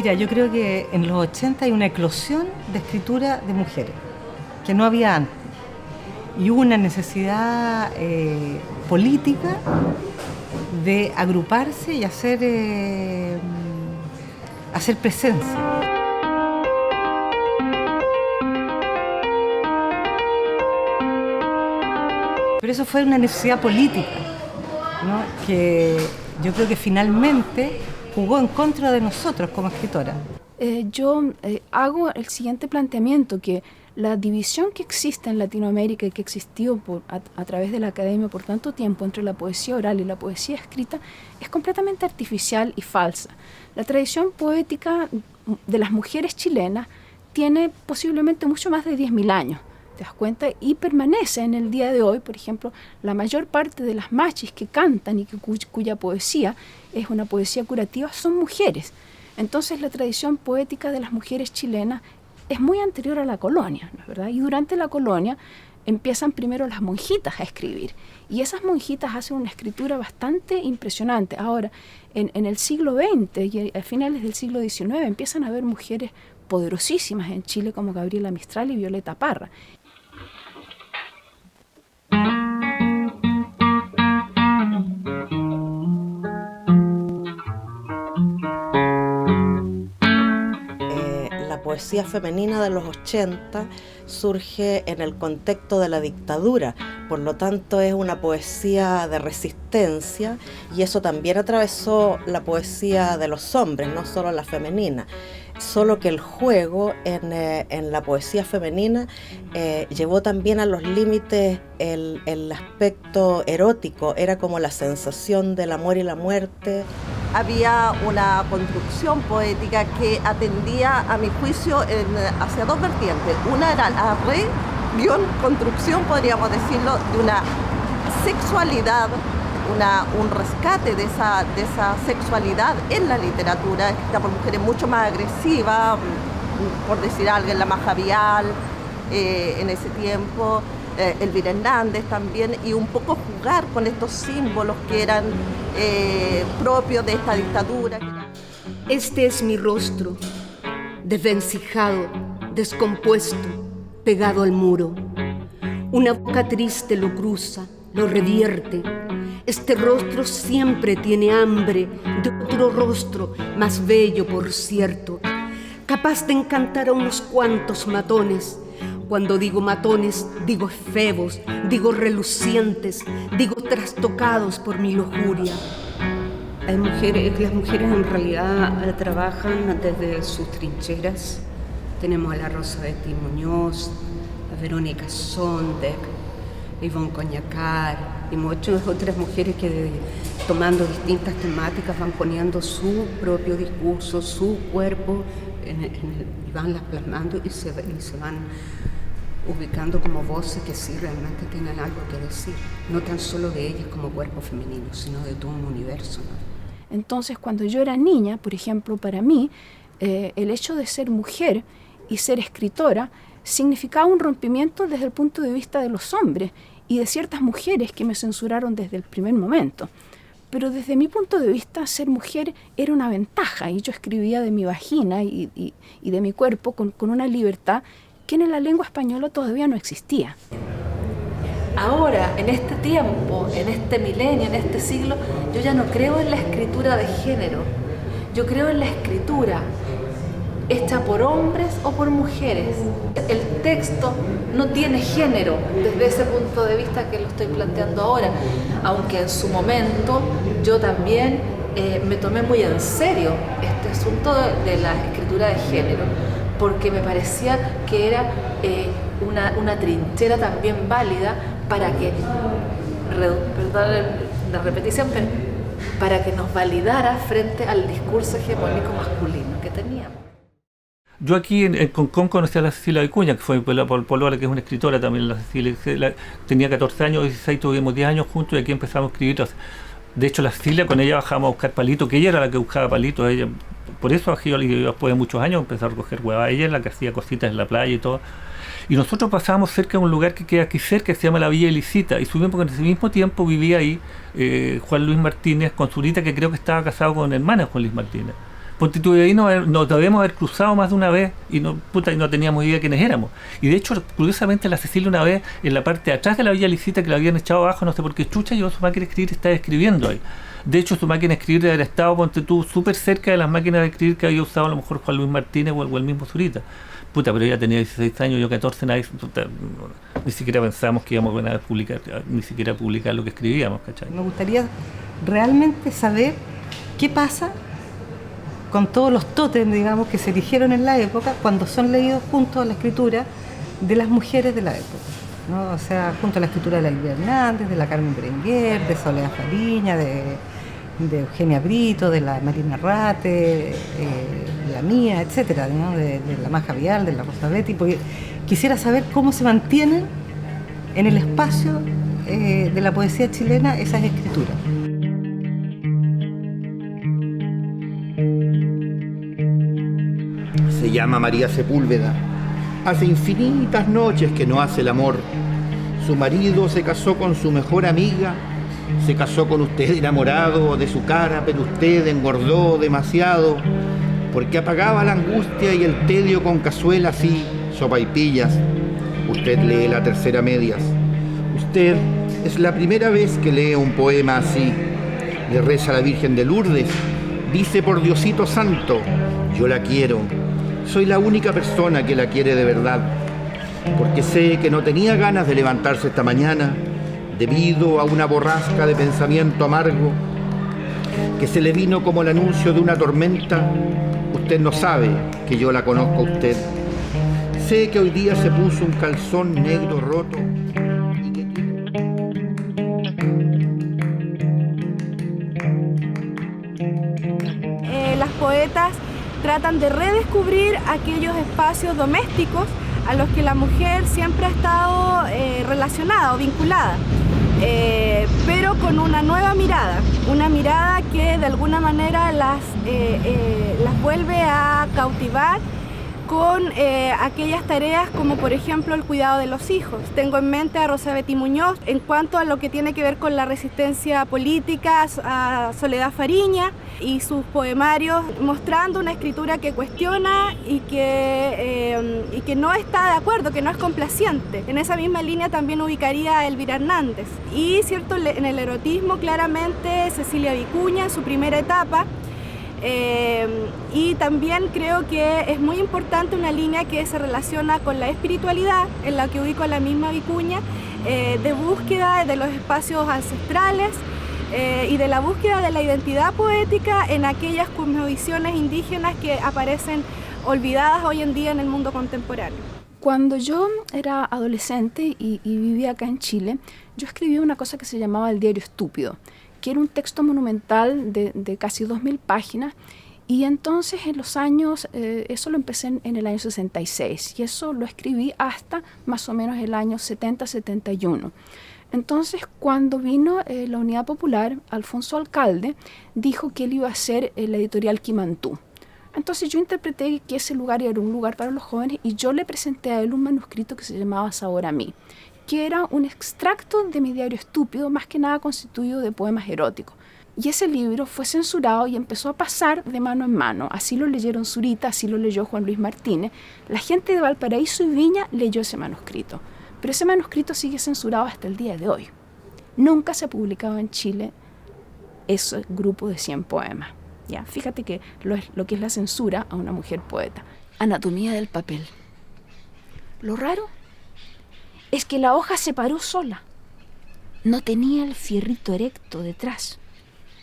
Mira, yo creo que en los 80 hay una eclosión de escritura de mujeres, que no había antes. Y hubo una necesidad política de agruparse y hacer presencia. Pero eso fue una necesidad política, ¿no? Que yo creo que finalmente jugó en contra de nosotros como escritoras. Yo hago el siguiente planteamiento, que la división que existe en Latinoamérica y que existió a través de la academia por tanto tiempo entre la poesía oral y la poesía escrita es completamente artificial y falsa. La tradición poética de las mujeres chilenas tiene posiblemente mucho más de 10.000 años. ¿Te das cuenta? Y permanece en el día de hoy. Por ejemplo, la mayor parte de las machis que cantan y cuya poesía es una poesía curativa son mujeres. Entonces la tradición poética de las mujeres chilenas es muy anterior a la colonia, ¿no es verdad? Y durante la colonia empiezan primero las monjitas a escribir, y esas monjitas hacen una escritura bastante impresionante. Ahora, en el siglo XX y a finales del siglo XIX empiezan a haber mujeres poderosísimas en Chile como Gabriela Mistral y Violeta Parra. La poesía femenina de los 80 surge en el contexto de la dictadura, por lo tanto es una poesía de resistencia, y eso también atravesó la poesía de los hombres, no solo la femenina. Solo que el juego en la poesía femenina llevó también a los límites el aspecto erótico, era como la sensación del amor y la muerte. Había una construcción poética que atendía, a mi juicio, hacia dos vertientes. Una era la construcción, podríamos decirlo, de una sexualidad, un rescate de esa sexualidad en la literatura, escrita por mujeres mucho más agresivas, por decir algo, la Maja Vial, en ese tiempo, Elvira Hernández también, y un poco jugar con estos símbolos que eran propios de esta dictadura. Este es mi rostro, desvencijado, descompuesto, pegado al muro. Una boca triste lo cruza, lo revierte. Este rostro siempre tiene hambre de otro rostro, más bello por cierto, capaz de encantar a unos cuantos matones. Cuando digo matones, digo efebos, digo relucientes, digo trastocados por mi lujuria. Las mujeres en realidad trabajan desde sus trincheras. Tenemos a la Rosa Betty Muñoz, a Verónica Sondek, a Ivonne Coñacar y muchas otras mujeres que tomando distintas temáticas van poniendo su propio discurso, su cuerpo, y van las plasmando y se van ubicando como voces que sí realmente tienen algo que decir, no tan solo de ellas como cuerpo femenino, sino de todo un universo, ¿no? Entonces, cuando yo era niña, por ejemplo, para mí, el hecho de ser mujer y ser escritora significaba un rompimiento desde el punto de vista de los hombres y de ciertas mujeres que me censuraron desde el primer momento. Pero desde mi punto de vista, ser mujer era una ventaja, y yo escribía de mi vagina y de mi cuerpo con una libertad que en la lengua española todavía no existía. Ahora, en este tiempo, en este milenio, en este siglo, yo ya no creo en la escritura de género. Yo creo en la escritura hecha por hombres o por mujeres. El texto no tiene género desde ese punto de vista que lo estoy planteando ahora, aunque en su momento yo también me tomé muy en serio este asunto de la escritura de género, porque me parecía que era una trinchera también válida para que, perdón la repetición, pero para que nos validara frente al discurso hegemónico masculino que teníamos. Yo aquí en Concón conocí a la Cecilia Vicuña, que fue por Polola, que es una escritora también. La Cecilia tenía 14 años, 16, tuvimos 10 años juntos y aquí empezamos a escribir. De hecho, la Cecilia, con ella bajamos a buscar palitos, que ella era la que buscaba palitos. Ella, por eso yo después de muchos años empecé a recoger huevas. Ella es la que hacía cositas en la playa y todo. Y nosotros pasábamos cerca de un lugar que queda aquí cerca, que se llama la Villa Elisita, y subimos porque en ese mismo tiempo vivía ahí Juan Luis Martínez con Zurita, que creo que estaba casado con hermana de Juan Luis Martínez. Ponte tú, ahí nos debemos haber cruzado más de una vez y no teníamos idea de quiénes éramos. Y de hecho, curiosamente, la Cecilia una vez, en la parte de atrás de la Villa Licita, que la habían echado abajo, no sé por qué chucha, llevó su máquina de escribir y estaba escribiendo ahí. De hecho, su máquina de escribir había estado, ponte tú, súper cerca de las máquinas de escribir que había usado a lo mejor Juan Luis Martínez o el mismo Zurita. Puta, pero ella tenía 16 años, yo 14, ni siquiera pensábamos que íbamos a publicar, ni siquiera publicar lo que escribíamos, ¿cachai? Me gustaría realmente saber qué pasa con todos los tótems, digamos, que se erigieron en la época cuando son leídos junto a la escritura de las mujeres de la época, ¿no? O sea, junto a la escritura de la Elvira Hernández, de la Carmen Berenguer, de Soledad Fariña, de Eugenia Brito, de la Marina Rate, de la mía, etcétera, ¿no? de la Maja Vial, de la Rosa Betty, porque quisiera saber cómo se mantienen en el espacio de la poesía chilena esas escrituras. Se llama María Sepúlveda. Hace infinitas noches que no hace el amor. Su marido se casó con su mejor amiga. Se casó con usted enamorado de su cara, pero usted engordó demasiado, porque apagaba la angustia y el tedio con cazuelas y sopaipillas. Usted lee la tercera medias. Usted es la primera vez que lee un poema así. Le reza a la Virgen de Lourdes. Dice: por Diosito Santo, yo la quiero. Soy la única persona que la quiere de verdad, porque sé que no tenía ganas de levantarse esta mañana debido a una borrasca de pensamiento amargo que se le vino como el anuncio de una tormenta. Usted no sabe que yo la conozco a usted. Sé que hoy día se puso un calzón negro roto y que... Las poetas tratan de redescubrir aquellos espacios domésticos a los que la mujer siempre ha estado relacionada o vinculada, pero con una nueva mirada, una mirada que de alguna manera las vuelve a cautivar con aquellas tareas como por ejemplo el cuidado de los hijos. Tengo en mente a Rosa Betty Muñoz en cuanto a lo que tiene que ver con la resistencia política, a Soledad Fariña y sus poemarios, mostrando una escritura que cuestiona y que no está de acuerdo, que no es complaciente. En esa misma línea también ubicaría a Elvira Hernández. Y cierto, en el erotismo claramente Cecilia Vicuña en su primera etapa. Y también creo que es muy importante una línea que se relaciona con la espiritualidad, en la que ubico a la misma Vicuña, de búsqueda de los espacios ancestrales y de la búsqueda de la identidad poética en aquellas cosmovisiones indígenas que aparecen olvidadas hoy en día en el mundo contemporáneo. Cuando yo era adolescente y vivía acá en Chile, yo escribí una cosa que se llamaba El Diario Estúpido, que era un texto monumental de casi 2000 páginas, y entonces en los años, eso lo empecé en el año 66, y eso lo escribí hasta más o menos el año 70-71. Entonces, cuando vino la Unidad Popular, Alfonso Alcalde dijo que él iba a hacer la editorial Quimantú. Entonces yo interpreté que ese lugar era un lugar para los jóvenes, y yo le presenté a él un manuscrito que se llamaba Sabor a mí, que era un extracto de mi diario estúpido, más que nada constituido de poemas eróticos. Y ese libro fue censurado y empezó a pasar de mano en mano. Así lo leyeron Zurita, así lo leyó Juan Luis Martínez. La gente de Valparaíso y Viña leyó ese manuscrito. Pero ese manuscrito sigue censurado hasta el día de hoy. Nunca se ha publicado en Chile ese grupo de 100 poemas. ¿Ya? Fíjate que lo que es la censura a una mujer poeta. Anatomía del papel. Lo raro es que la hoja se paró sola. No tenía el fierrito erecto detrás.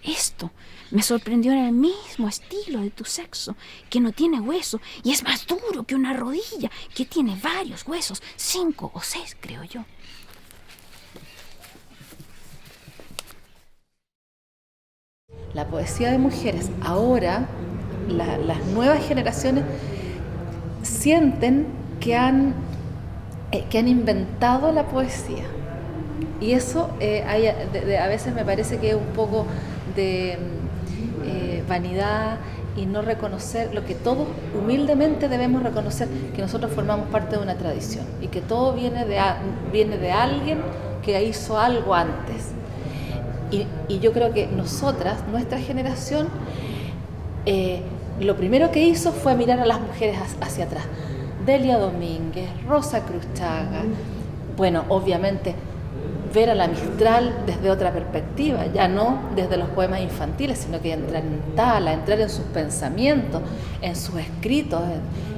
Esto me sorprendió en el mismo estilo de tu sexo, que no tiene hueso y es más duro que una rodilla, que tiene varios huesos, 5 o 6, creo yo. La poesía de mujeres, ahora las nuevas generaciones sienten que han inventado la poesía, y eso a veces me parece que es un poco de vanidad y no reconocer lo que todos humildemente debemos reconocer, que nosotros formamos parte de una tradición y que todo viene de alguien que hizo algo antes. Y yo creo que nosotras, nuestra generación, lo primero que hizo fue mirar a las mujeres hacia atrás. Delia Domínguez, Rosa Cruchaga, bueno, obviamente ver a la Mistral desde otra perspectiva, ya no desde los poemas infantiles, sino que entrar en Tala, entrar en sus pensamientos, en sus escritos,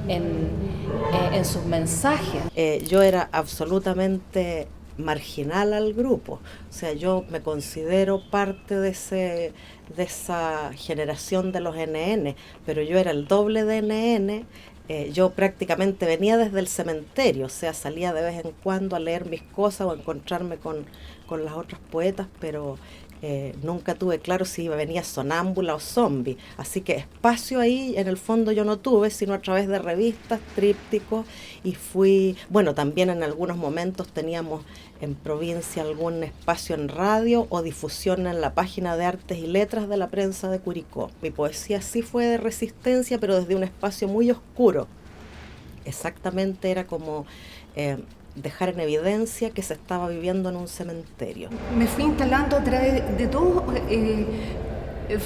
en sus mensajes. Yo era absolutamente marginal al grupo, o sea, yo me considero parte de esa generación de los NN, pero yo era el doble de NN. Yo prácticamente venía desde el cementerio, o sea, salía de vez en cuando a leer mis cosas o a encontrarme con las otras poetas, pero nunca tuve claro si venía sonámbula o zombie, así que espacio ahí en el fondo yo no tuve, sino a través de revistas, trípticos, y fui, bueno, también en algunos momentos teníamos en provincia algún espacio en radio o difusión en la página de Artes y Letras de la prensa de Curicó. Mi poesía sí fue de resistencia, pero desde un espacio muy oscuro. Exactamente era como dejar en evidencia que se estaba viviendo en un cementerio. Me fui instalando a través de dos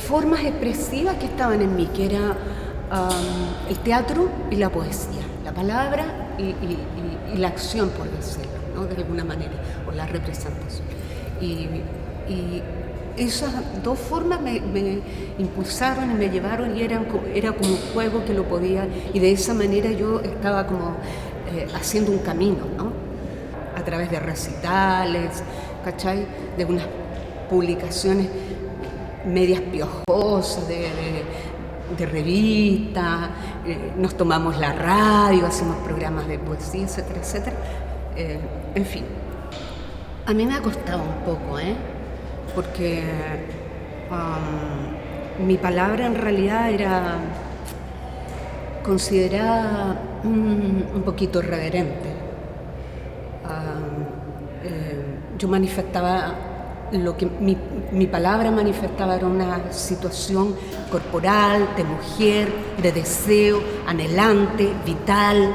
formas expresivas que estaban en mí, que era el teatro y la poesía, la palabra y la acción, por decirlo, ¿no? De alguna manera, o la representación. Y esas dos formas me impulsaron y me llevaron, y era como un juego que lo podía, y de esa manera yo estaba como haciendo un camino, ¿no? A través de recitales, ¿cachai? De unas publicaciones medias piojosas, de revistas, nos tomamos la radio, hacemos programas de poesía, etcétera, etcétera. En fin, a mí me ha costado un poco, porque mi palabra en realidad era considerada un poquito irreverente. Yo manifestaba lo que mi palabra manifestaba, era una situación corporal, de mujer, de deseo, anhelante, vital,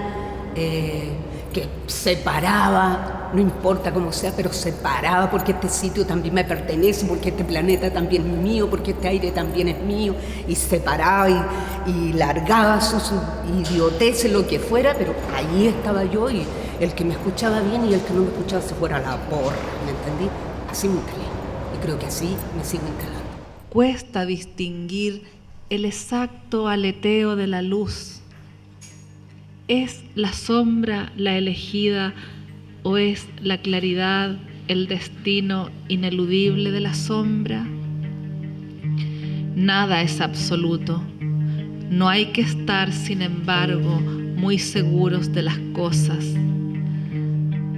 que separaba, no importa cómo sea, pero separaba, porque este sitio también me pertenece, porque este planeta también es mío, porque este aire también es mío, y separaba y largaba sus idioteces, lo que fuera, pero ahí estaba yo, y el que me escuchaba bien y el que no me escuchaba se fuera a la porra, ¿me entendí? Así me instalé, y creo que así me sigo instalando. Cuesta distinguir el exacto aleteo de la luz. ¿Es la sombra la elegida o es la claridad el destino ineludible de la sombra? Nada es absoluto. No hay que estar, sin embargo, muy seguros de las cosas.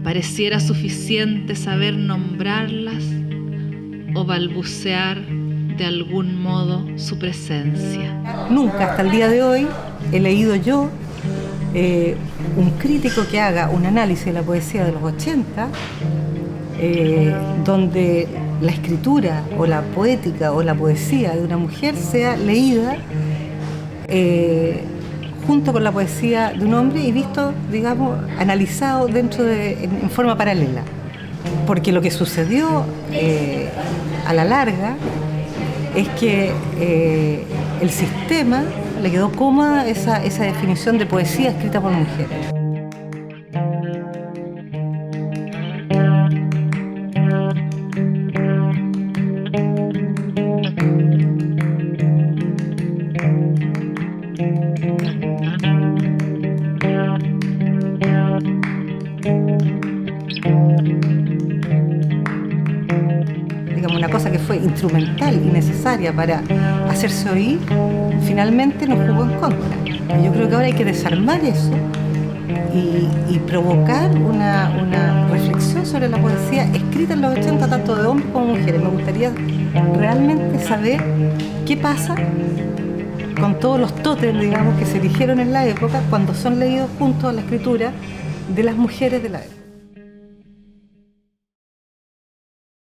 Pareciera suficiente saber nombrarlas o balbucear de algún modo su presencia. Nunca hasta el día de hoy he leído yo un crítico que haga un análisis de la poesía de los 80, donde la escritura o la poética o la poesía de una mujer sea leída junto con la poesía de un hombre y visto, digamos, analizado en forma paralela. Porque lo que sucedió a la larga es que el sistema le quedó cómoda esa definición de poesía escrita por mujeres. Digamos, una cosa que fue instrumental y necesaria para hacerse oír, finalmente nos jugó en contra. Yo creo que ahora hay que desarmar eso y provocar una reflexión sobre la poesía escrita en los 80, tanto de hombres como mujeres. Me gustaría realmente saber qué pasa con todos los tótems, digamos, que se eligieron en la época cuando son leídos junto a la escritura de las mujeres de la época.